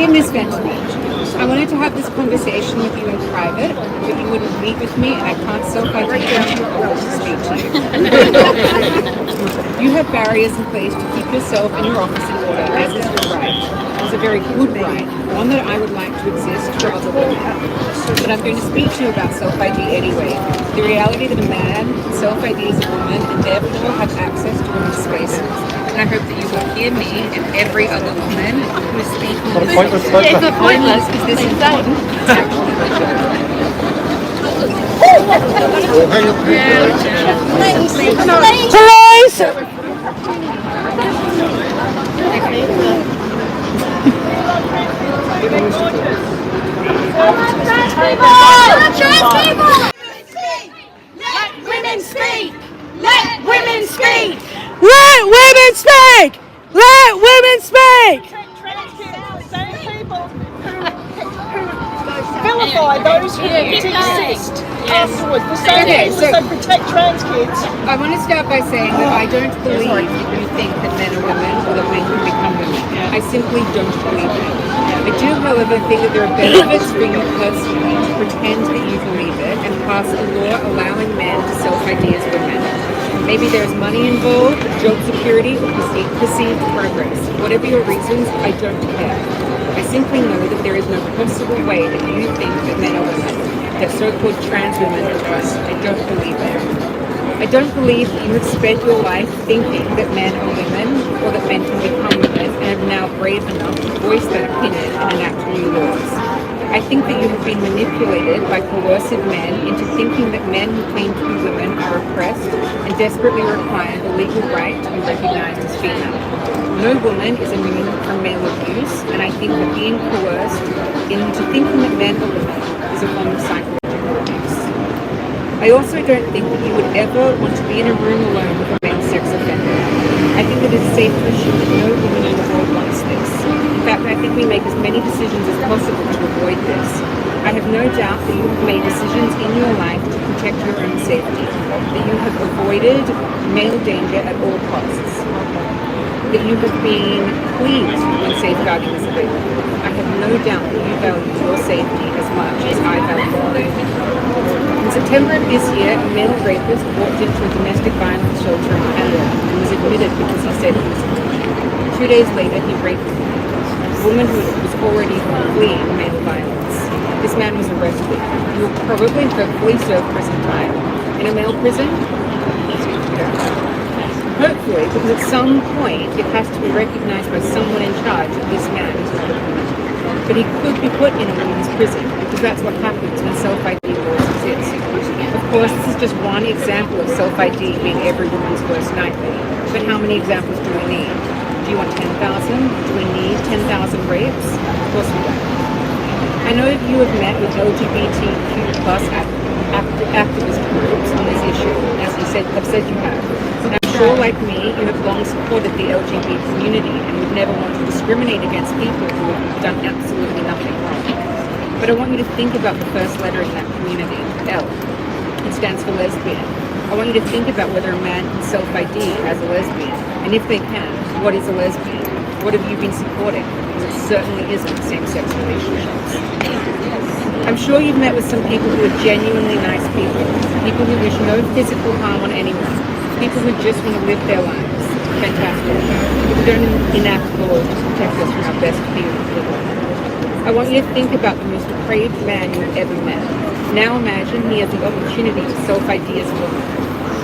Dear Miss Fentanyl, I wanted to have this conversation with you in private, but you wouldn't meet with me, and I can't self-identify to speak to you. You have barriers in place to keep yourself and your office in order, as is your right. It's a very good right, one that I would like to exist for other women. But I'm going to speak to you about self-ID anyway. The reality that a man self-ID as a woman and therefore have access to women's spaces. And I hope that you will hear me and every other woman who is speaking. What a pointless statement. It's not pointless. Is this important? It's actually legitimate. Let women speak! Let women speak! Let women speak! Let women speak! Same people who vilify those who exist afterwards. The same people that protect trans kids. I want to start by saying that I don't believe that you think that men are women or that men can become women. I simply don't believe it. I do, however, think that there are benefits for you personally to pretend that you believe it and pass a law allowing men to self-ID as women. Maybe there's money involved, job security, or perceived progress. Whatever your reasons, I don't care. I simply know that there is no possible way that you think that men are women, that so-called trans women are women. I don't believe it. I don't believe that you have spent your life thinking that men are women or that men can become women and are now brave enough to voice that opinion and enact new laws. I think that you have been manipulated by coercive men into thinking that men who claim to be women are oppressed and desperately require the legal right to be recognized as female. No woman is immune from male abuse, and I think that being coerced into thinking that men are women is a form of psychological abuse. I also don't think that you would ever want to be in a room alone with a male sex offender. I think that it is safe to assume that no woman in the world wants this. In fact, I think we make as many decisions as possible to avoid this. I have no doubt that you have made decisions in your life to protect your own safety, that you have avoided male danger at all costs, that you have been pleased when safeguarding is available. I have no doubt that you value your safety as much as I value mine. In September of this year, a male rapist walked into a domestic violence shelter in Canada and was admitted because he said he was a woman. 2 days later, he raped a woman who was already fleeing male violence. This man was arrested. He will probably hopefully serve prison time. In a male prison? Hopefully, because at some point it has to be recognized by someone in charge that this man is not a woman. But he could be put in a women's prison, because that's what happens when self-ID laws exist. Of course, this is just one example of self-ID being every woman's worst nightmare. But how many examples do we need? Do you want 10,000? Do we need 10,000 rapes? Of course we don't. I know that you have met with LGBTQ plus activist groups on this issue, as you have said you have. And I'm sure, like me, you have long supported the LGBT community and would never want to discriminate against people who have done absolutely nothing wrong. But I want you to think about the first letter in that community, L. It stands for lesbian. I want you to think about whether a man can self-ID as a lesbian. And if they can, what is a lesbian? What have you been supporting? Because it certainly isn't same-sex relationships. I'm sure you've met with some people who are genuinely nice people who wish no physical harm on anyone, people who just want to live their lives. Fantastic. Who don't enact laws to protect us from our best fear of living. I want you to think about the most depraved man you've ever met. Now imagine he has the opportunity to self-ID as a woman.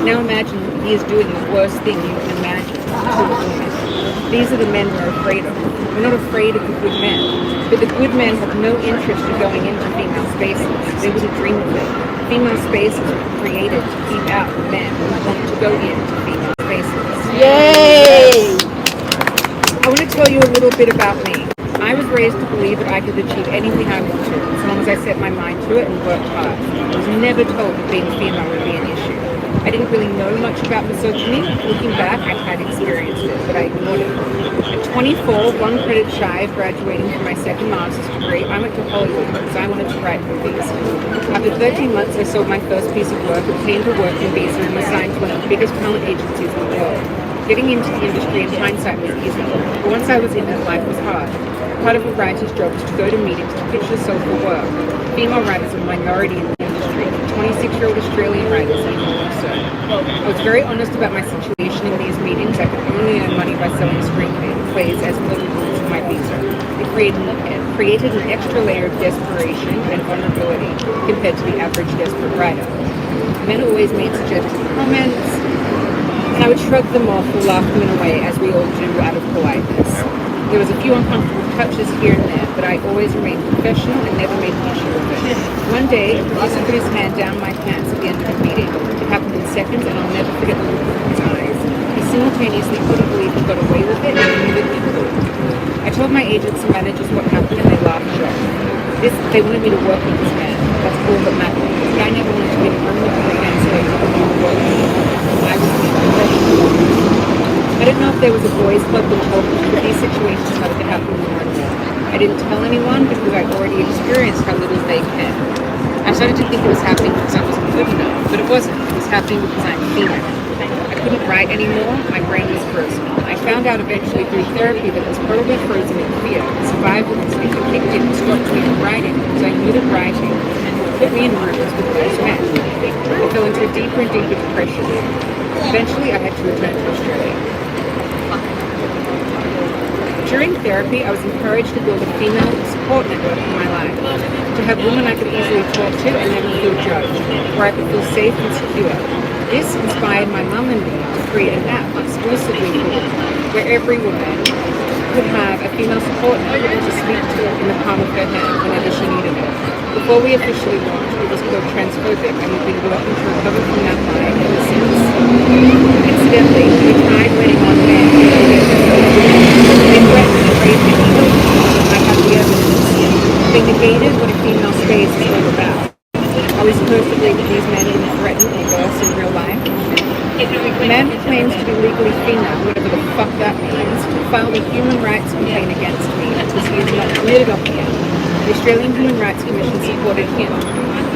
Now imagine he is doing the worst thing you can imagine to a woman. These are the men we're afraid of. We're not afraid of the good men. But the good men have no interest in going into female spaces. They wouldn't dream of it. Female spaces were created to keep out the men who want to go into female spaces. Yay! I want to tell you a little bit about me. I was raised to believe that I could achieve anything I wanted, as long as I set my mind to it and worked hard. I was never told that being female would be an issue. I didn't really know much about misogyny. Looking back, I had experienced it, but I ignored it. At 24, one credit shy of graduating from my second master's degree, I went to Hollywood because I wanted to write movies. After 13 months, I sold my first piece of work, obtained a working visa, and was signed to one of the biggest talent agencies in the world. Getting into the industry in hindsight was easy, but once I was in it, life was hard. Part of a writer's job is to go to meetings to pitch yourself for work. Female writers are a minority in the industry. 26-year-old Australian writers are more so. I was very honest about my situation in these meetings. I could only earn money by selling screenplays as well as my visa. It created an extra layer of desperation and vulnerability compared to the average desperate writer. Men always made suggestive comments, and I would shrug them off or laugh them away, as we all do out of politeness. There was a few uncomfortable touches here and there, but I always remained professional and never made an issue of it. One day, a producer put his hand down my pants at the end of the meeting. It happened in seconds, and I'll never forget the look in his eyes. He simultaneously couldn't believe he got away with it, and knew that he could. I told my agents and managers what happened, and they laughed it off. They wanted me to work with this man. That's all that mattered. This guy never wanted to be the owner of the cancellation of the work. I was being professional. I didn't know if there was a boys' club that helped, but these situations started to happen more and more. I didn't tell anyone because I'd already experienced how little they care. I started to think it was happening because I wasn't good enough, but it wasn't. It was happening because I'm female. I couldn't write anymore. My brain was frozen. I found out eventually through therapy that it was probably frozen in fear. Survival instinct kicked in and stopped me from writing because I knew that writing put me in rooms with those men. I fell into a deeper and deeper depression. Eventually, I had to return to Australia. During therapy, I was encouraged to build a female support network in my life, to have women I could easily talk to and never feel judged, where I could feel safe and secure. This inspired my mum and me to create an app exclusively for women, where every woman could have a female support network to speak to in the palm of her hand whenever she needed it. Before we officially launched, it was called Transphobic, and we've been working to recover from that high ever since. Incidentally, we tried letting on men they threatened to rape me. I have the evidence. They negated what a female space is all about. Are we supposed to believe that these men didn't threaten or worse in real life? A man who claims to be legally female, whatever the fuck that means, filed a human rights complaint against me because he is not committed on him. The Australian Human Rights Commission supported him.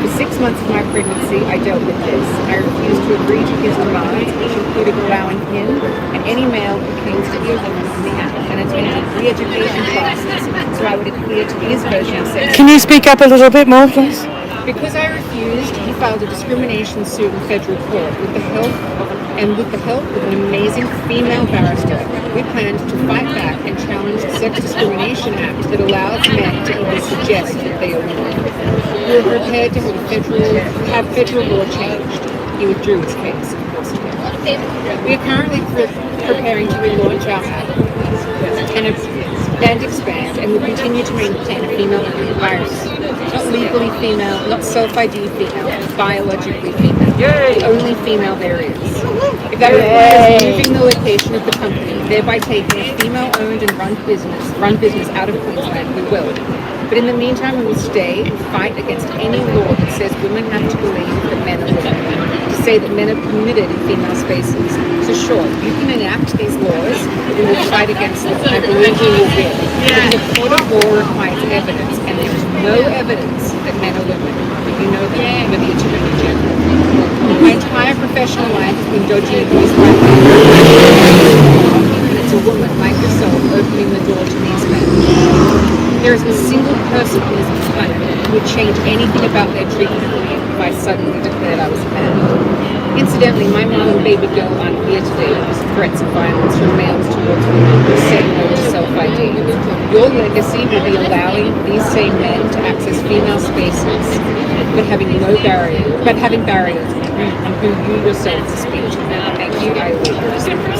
For 6 months of my pregnancy, I dealt with this. I refused to agree to his demands, which included allowing him and any male who claims to be a woman on the app and attended re-education classes so I would adhere to his version of sex. Can you speak up a little bit more, please? Because I refused, he filed a discrimination suit in federal court with the help of an amazing female barrister. We planned to fight back and challenge the Sex Discrimination Act that allows men to even suggest that they are women. We were prepared to have federal law changed. He withdrew his case, of course. We are currently preparing to relaunch our app and expand, and will continue to maintain a female virus. Not legally female, not self-ID female, biologically female. The only female there is. If that requires moving the location of the company, thereby taking a female-owned and run business out of Queensland, we will. But in the meantime, we will stay and fight against any law that says women have to believe that men are women, to say that men are permitted in female spaces. So sure, you can enact these laws, we will fight against them, and I believe we will win. But the court of law requires evidence, and there is no evidence that men are women. You know that with the Attorney General. My entire professional life has been dodging abuse by men. And it's a woman like yourself opening the door to these men. There isn't a single person on this planet who would change anything about their treatment of me if I suddenly declared I was a man. Incidentally, my mom and baby girl aren't here today because of threats of violence from males towards women who say no to self-ID. Your legacy will be allowing these same men to access female spaces, but having barriers on who you yourselves speak to. Thank you. I will.